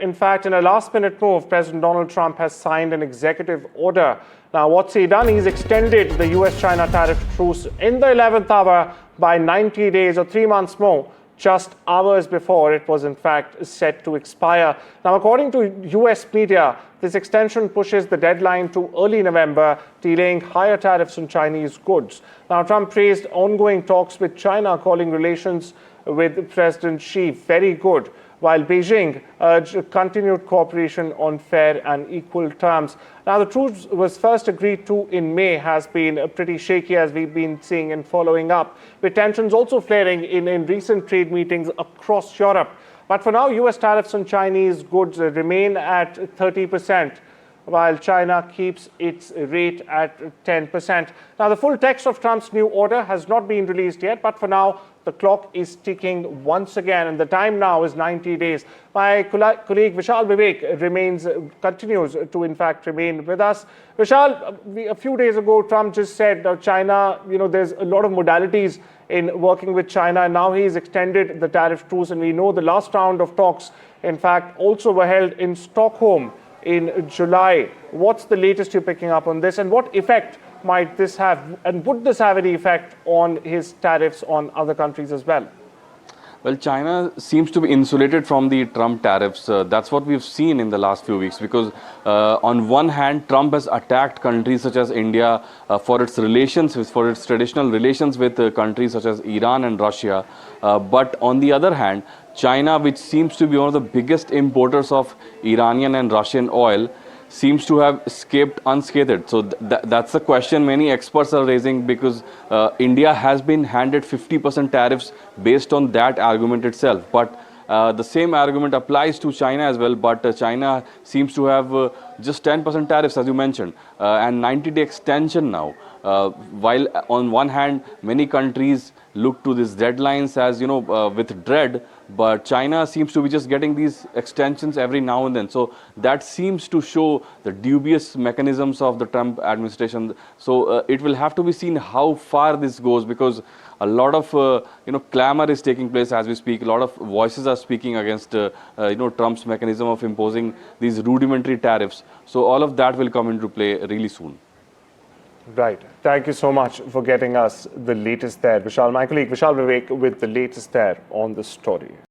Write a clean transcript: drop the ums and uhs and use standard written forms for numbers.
In fact, in a last-minute move, President Donald Trump has signed an executive order. Now, what's he done? He's extended the US-China tariff truce in the 11th hour by 90 days or 3 months more, just hours before it was in fact set to expire. Now, according to US media, this extension pushes the deadline to early November, delaying higher tariffs on Chinese goods. Now, Trump praised ongoing talks with China, calling relations with President Xi very good, while Beijing urged continued cooperation on fair and equal terms. Now, the truce was first agreed to in May, has been pretty shaky, as we've been seeing and following up, with tensions also flaring in recent trade meetings across Europe. But for now, US tariffs on Chinese goods remain at 30%. While China keeps its rate at 10%. Now, the full text of Trump's new order has not been released yet, but for now, the clock is ticking once again, and the time now is 90 days. My colleague Vishal Vivek continues to, in fact, remain with us. Vishal, a few days ago, Trump just said China, there's a lot of modalities in working with China, and now he's extended the tariff truce, and we know the last round of talks, in fact, also were held in Stockholm in July. What's the latest you're picking up on this, and what effect might this have, and would this have any effect on his tariffs on other countries as well? Well, China seems to be insulated from the Trump tariffs. That's what we've seen in the last few weeks, because on one hand, Trump has attacked countries such as India for its traditional relations with countries such as Iran and Russia. But on the other hand, China, which seems to be one of the biggest importers of Iranian and Russian oil, seems to have escaped unscathed. So that's the question many experts are raising, because India has been handed 50% tariffs based on that argument itself. But the same argument applies to China as well, but China seems to have just 10% tariffs, as you mentioned, and 90-day extension now. While on one hand, many countries look to these deadlines as, with dread, but China seems to be just getting these extensions every now and then. So that seems to show the dubious mechanisms of the Trump administration. So it will have to be seen how far this goes, because a lot of clamor is taking place as we speak. A lot of voices are speaking against Trump's mechanism of imposing these rudimentary tariffs. So all of that will come into play really soon. Right. Thank you so much for getting us the latest there, Vishal. My colleague Vishal Vivek with the latest there on the story.